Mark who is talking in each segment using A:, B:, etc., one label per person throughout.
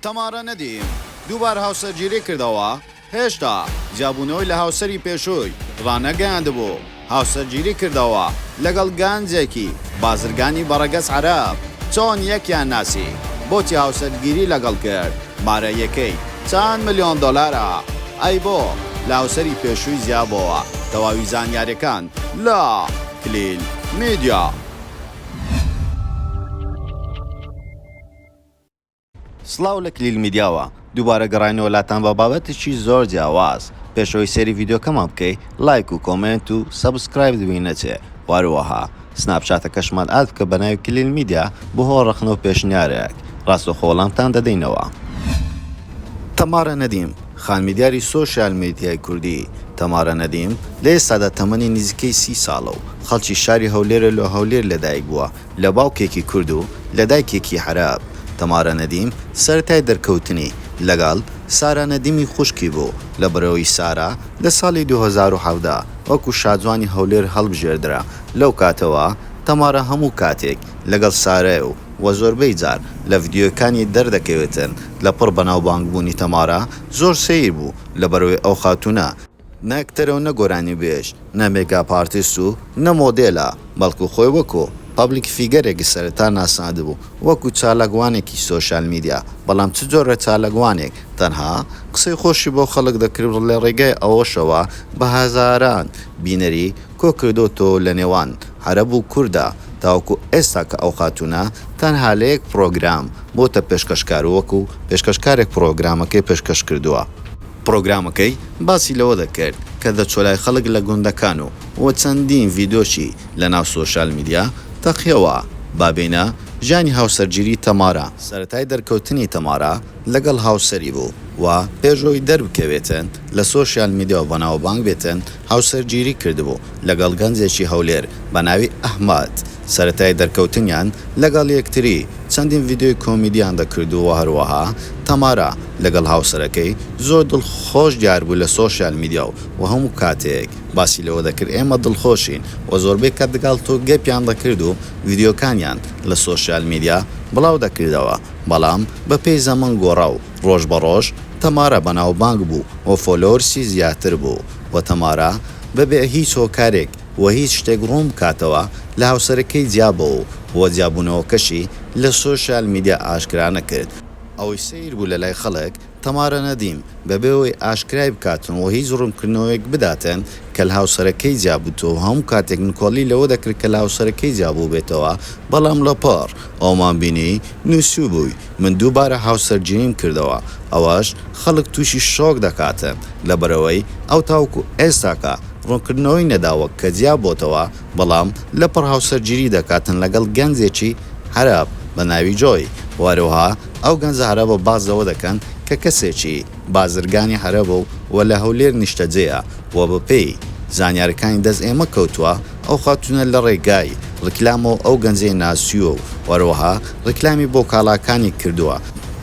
A: تەمارە نەدیم دووبار هاوسەرگیری کردەوە هێشتا جیابوونەوەی لە هاوسەری پێشووی ڕانەگەیاندبوو هاوسەرگیری کردەوە لەگەڵ گانجێکی بازرگانی بەڕەگەز عەرەب چۆن یەکیان ناسی بۆچی هاوسەرگیری لەگەڵ کرد مارە یەکەی چەند ملیۆن دۆلارە ئەی بۆ لە هاوسەری پێشووی زیابەوە تەواوی زانیاریەکان لە کلیل میدیا. سڵاو لە کلیل میدیاوە دووبارە گەڕاینەوە لاتان بە بابەتێکی زۆر جیاواز پێشەوەی سەری ڤیدیۆکەمان بکەی لایک و کۆمنت و سەبسکرایب دوین نەچێ واروەها سناپچاتەکەشمان ئاد بکە بە ناوی کلیل میدیا بۆ هۆڕەخنەوە پێشنیارێک ڕاستەوخۆ وەڵامتان دەدەینەوە. تەمارە نەدیم خانمیدیاری سۆشیال میدیای کوردی. تەمارە نەدیم لە ئێستادا تەمەنی نزیکەی 30 ساڵە و خەڵکی شاری هەولێرە لە هەولێر لەدایک بووە لە باوکێکی کورد و لە دایکێکی عەرەب. تەمارە نەدیم سەرەتای دەرکەوتنی لەگەڵ سارا نەدیمی خوشکی بوو لە بەرەوەی سارا لە ساڵی 2017 وەکو شاجوانی هەولێر هەڵبژێردرا. لەو کاتەوە تەمارە هەموو کاتێک لەگەڵ سارای و زۆربەی جار لە ڤیدیۆکانی دەردەکەوێتن لە پڕ بەناوبانگبوونی تەمارە زۆر سەیر بوو لە بەرەوەی ئەو خاتونە نەکتەرەوە نەگۆرانی بێژ نە مێگا پارتیست و نە مۆدێلە بەڵکو خۆی وەکو پابلیک فیگەرێکی سەرەتا ناساندبوو وەکو چالاکوانێکی سۆشیال میدیا بەڵام چ جۆرە چالاکوانێک تەنها قسەی خۆشی بۆ خەڵک دەکرد لە ڕێگای ئەوەشەوە بە هەزاران بینەری کۆکردۆتەوە لە نێوان عەرەب و کووردا تاوەکو ئێستا کە ئەو خاتونە تەنها لە یەک پرۆگرام بۆتە پێشکەشکار وەکو پێشکەشکارێک پرۆگرامەکەی پێشکەش کردووە. پرۆگرامەکەی باسی لەوە دەکرد کە دەچۆلای خەڵک لە گوندەکان و چەندین ڤیدیۆشی لە ناو سۆشیال میدیا تەقیەوە بابینە ژیانی هاوسەرگیری تەمارە. سەرەتای دەرکەوتنی تەمارە لەگەڵ هاوسەری بوو و پێشەوەی دەربکەوێتن لە سۆشیال میدیا و بەناوبانگ بێتن هاوسەرگیری کردبوو لەگەڵ گەنجێکی هەولێر بە ناوی ئەحمەد. سەرەتای دەرکەوتنیان لەگەڵ یەکتری چەندین ڤیدیۆی کۆمیدیان دەکردووە. هەروەها تەمارە لەگەڵ هاوسەرەکەی زۆر دڵخۆش دیار بوو لە سۆشیال میدیا و هەموو کاتێک باسی لەوە دەکرد ئێمە دڵخۆشین و زۆربەی کات دەگەڵ تۆ گەپیان دەکرد و ڤیدیۆکانیان لە سۆشیال میدیا بڵاو دەکردەوە. بەڵام بە پێی زەمن گۆڕا و ڕۆژ بە ڕۆژ تەمارە بەناوبانگ بوو و فۆلۆورسی زیاتر بوو و تەمارە بەبێ هیچ هۆکارێک و هیچ شتێک ڕوون بکاتەوە لە هاوسەرەکەی جیابەوە و جیابوونەوەکەشی لە سۆشیال میدیا ئاشکرا نەکرد. ئەوەی سیر بوو لە لای خەڵک تەمارە نەدیم بەبێەوەی ئاشکرای بکاتن و هیچ ڕوونکردنەوەیەک بداتن کە لە هاوسەرەکەی جیابووتەوە هەموو کاتێک نکۆڵی لەوە دەکرد کە لە هاوسەرەکەی جیابوو بێتەوە. بەڵام لە پەڕ ئەومان بینی نووسوو بووی من دووبارە هاوسەرگیریم کردەوە. ئەوەش خەڵک تووشی شۆک دەکاتن لە بەرەوەی ئەو تاوکو ئێستاکە ڕوونکردنەوەی نەداوە کە جیابۆتەوە بەڵام لە پڕ هاوسەرگیری دەکاتن لەگەڵ گەنجێکی عەرەب بە ناوی جۆی. واروها ئەو گەنجە عەرەبە بازەوە دەکەن کە کەسێکی بازرگانی عەرەبە و لە هەولێر نیشتەجێیە و بەپێی زانیاریەکانی دەست ئێمە کەوتووە ئەو خاتونە لە ڕێگای ڕکلامەوە ئەو گەنجەی ناسیوە و وەروەها ڕکلامی بۆ کاڵاکانی کردووە.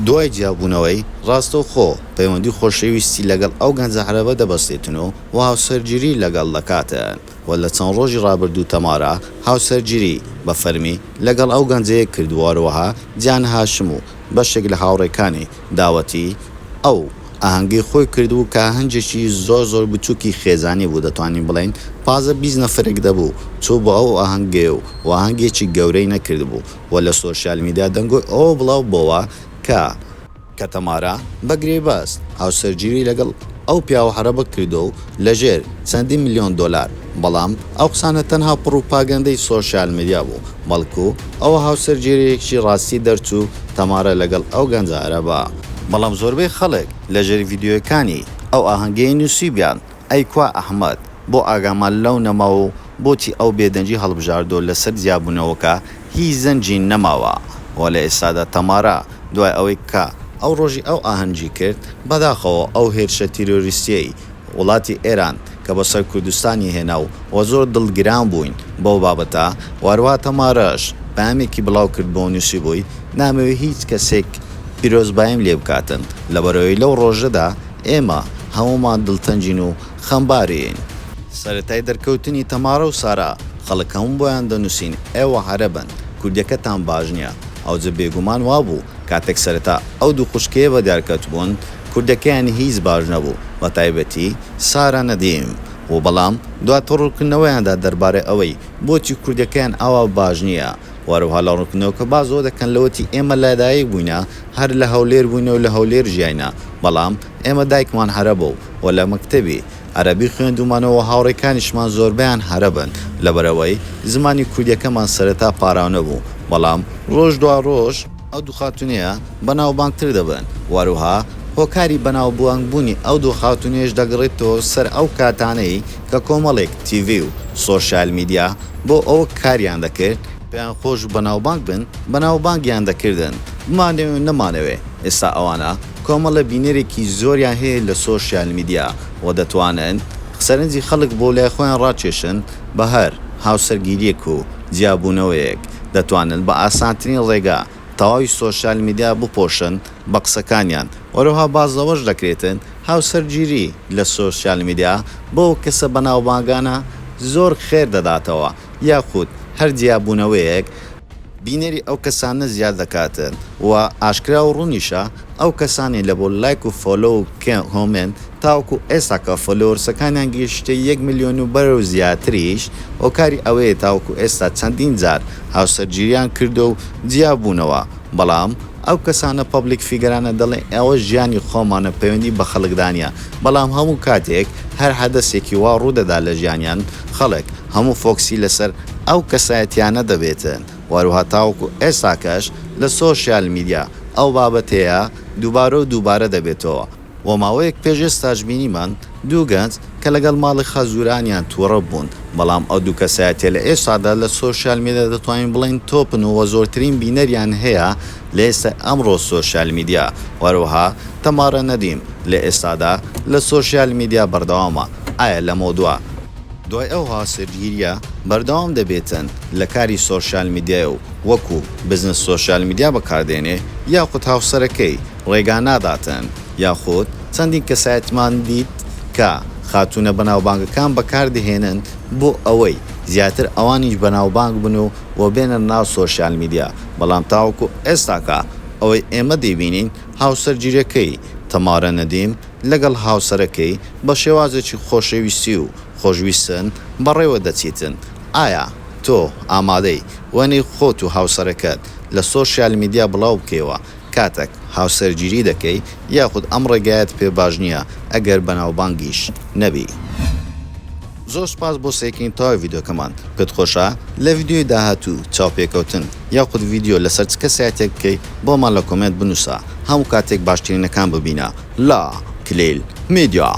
A: دوای جیابوونەوەی ڕاستەوخۆ پەیوەندی خۆشەویستی لەگەڵ ئەو گەنجە عەرەبە دەبەستێتن و هاوسەرگیری لەگەڵ دەکاتن و لە چەند ڕۆژی ڕابردوو تەمارە هاوسەرگیری بە فەرمی لەگەڵ ئەو گەنجەیە کردووەوەها جیان هاشم و بەشێک لە هاوڕێکانی داوەتی ئەو ئاهەنگی خۆی کردو کە هەنجێکی زۆر بچووکی خێزانی بوو دەتوانین بڵین 15 نەفرێک دەبوو چوو بۆ ئەو ئاهەنگێ و ئاهەنگێکی گەورەی نەکردبوو و لە سۆشیال میدیا دەنگۆی ئەوە بڵاو بۆوە کە تەمارە بەگرێ بەست هاوسەرگیری لەگەڵ ئەو پیاوە عەرەبە کردو و لەژێر چەندی ملیۆن دۆلار. بەڵام ئەو قسانە تەنها پڕوپاگەندەی سۆشیال میدیا بوو بەڵکو ئەوە هاوسەرگیریەکی ڕاستی دەرچوو تەمارە لەگەڵ ئەو گەنجە عەرەبە. بەڵام زۆربەی خەڵک لەژێر ڤیدیۆکانی ئەو ئاهەنگەی نووسیبیان ئەی کوا ئەحمەد بۆ ئاگامان لەو نەماوە و بۆچی ئەو بێدەنجی هەڵبژاردۆ لەسەر جیابوونەوەکە هیچ زەنجی نەماوە. و لە ئێستادا تەمارە دوای ئەوەی کە ئەو ڕۆژی ئەو ئاهەنگی کرد بەداخەوە ئەو هێرشە تیرۆریستیەی وڵاتی ئێران کە بەسەر کوردستانی هێنا و زۆر دڵگران بووین بەو بابەتە. واروها تەمارەش پامێکی بڵاو کرد بۆ نووسی بووی نامەوێت هیچ کەسێک پیرۆزبایم لێ بکاتن لەبەرەوەی لەو ڕۆژەدا ئێمە هەمومان دڵتەنجین و خەمبارین. سەرەتای دەرکەوتنی تەمارە و سارا خەڵک هەموو بۆیان دەنووسین ئێوە عەرەبن کوردیەکەتان باش نییە. ئەوجە بێگومان وابوو کاتێک سەرەتا ئەو دوو خوشکەیە بە دیارکەوت بوون کوردەکەیان هیچ باش نەبوو بە تایبەتی سارا نەدیم و بەڵام دواتر ڕوونکردنەوەیاندا دەربارەی ئەوەی بۆچی کوردەکەیان ئەوە باش نییە وەروها لە ڕوونکردنەوە کە بازەوە دەکەن لەوەتی ئێمە لادایک بووینە هەر لە هەولێر بووینەوە لە هەولێر ژیاینا بەڵام ئێمە دایکمان هەرە بوو و لە مەکتەبی عەرەبی خوێندومانەوە هاوڕێکانیشمان زۆربیان هەرە بن لەبەرەوەی زمانی کوردیەکەمان سەرەتا پاراو نەبوو بەڵام ڕۆژ دوا ڕۆژ ئەو دوو خاتونەیە بەناوبانگتر دەبن وەروها هۆکاری بەناوبانگبوونی ئەو دوو خاتونێش دەگڕێتەوە سەر ئەو کاتانەی کە کۆمەڵێک تیڤ و سۆشیال میدیا بۆ ئەوە کاریان دەکرد پێیان خۆش بەناوبانگ بن بەناوبانگیان دەکردن بمانەوێ نەمانەوێ ئێستا ئەوانە کۆمەڵە بینەرێکی زۆریان هەیە لە سۆشیال میدیا و دەتوانن سەرنجی خەڵک بۆ لای خۆیان ڕاکێشن بە هەر هاوسەرگیریەک و جیابوونەوەیەک دەتوانن بە ئاسانترین ڕێگا تەواوی سۆشیال میدیا بپۆشن بە قسەکانیان وەروها بازەوەش دەکرێتن هاوسەرگیری لە سۆشیال میدیا بۆ کەسە بەناوبانگانە زۆر خێر دەداتەوە یاخود هەر جیابوونەوەیەک بینەری ئەو کەسانە زیاد دەکاتن و ئاشکرا و ڕوونیشە ئەو کەسانی لە بۆ لایک و فۆلۆ و هۆمن تاوکو ئێستاکە فۆلۆرسەکانیان گەیشتە 1 ملیۆن و بەرەو زیاتریش هۆکاری ئەوەیە تاوکو ئێستا چەندین جار هاوسەرگیریان کردو و جیابوونەوە بەڵام ئەو کەسانە پەبلیک فیگەرانە دەڵێن ئەوە ژیانی خۆمانە پەیوەندی بە خەڵکدانە بەڵام هەموو کاتێک هەر حەدەسێکی وا ڕوودەدا لە ژیانیان خەڵک هەموو فۆکسی لەسەر ئەو کەسایەتیانە دەبێتن وەروها تاوکو ئێستاکەش لە سۆشیال میدیا ئەو بابەتەیە دووبارە و دووبارە دەبێتەوە و ماوەیەک پێش ئێستاش بینیمان دوو گەنج کە لەگەڵ ماڵی خەزورانیان تووڕە بوون بەڵام ئەو دوو کەسایەتە لە ئێستادا لە سۆشیال میدیا دەتوانین بڵین تۆپن و زۆرترین بینەریان هەیە لە ئێستا ئەمڕۆ سۆشیال میدیا وەروها تەمارە نەدیم لە ئێستادا لە سۆشیال میدیا بەردەوامە ئایا لە مۆدووە دوای ئەو هاوسەرگیریە بەردەوام دەبێتن لە کاری سۆشیال میدیا و وەکو بزنس سۆشیال میدیا بەکاردێنێ یاخود هاوسەرەکەی ڕێگا ناداتن یاخود چەندین کەسایەتمان دیت کە خاتونە بەناوبانگەکان بەکاردەهێنن بۆ ئەوەی زیاتر ئەوانیش بەناوبانگ بن و بێنە ناو سۆشیال میدیا بەڵام تاوەکو ئێستاکە ئەوەی ئێمە دەیبینین هاوسەرگیریەکەی تەمارە نەدیم لەگەڵ هاوسەرەکەی بە شێوازێکی خۆشەویستی و خۆشویستن بەڕێوە دەچیتن ئایا تۆ ئامادەی وەنەی خۆت و هاوسەرەکەت لە سۆشیال میدیا بڵاو بکەوە کاتێک هاوسەرگیری دەکەی یاخود ئەم ڕێگایەت پێ باش نییە ئەگەر بەناوبانگیش نەبی زۆر سپاس بۆ سێکین تاوای ڤیدۆکەمان پێت خۆشە لە ڤیدیۆی داهاتوو چاوپێکەوتن یاخود ڤیدیۆ لەسەر چ کەسایەتێک بکەی بۆمان لە کۆمنت بنووسە هەموو کاتێک باشترینەکان ببینە لا کلیل میدیا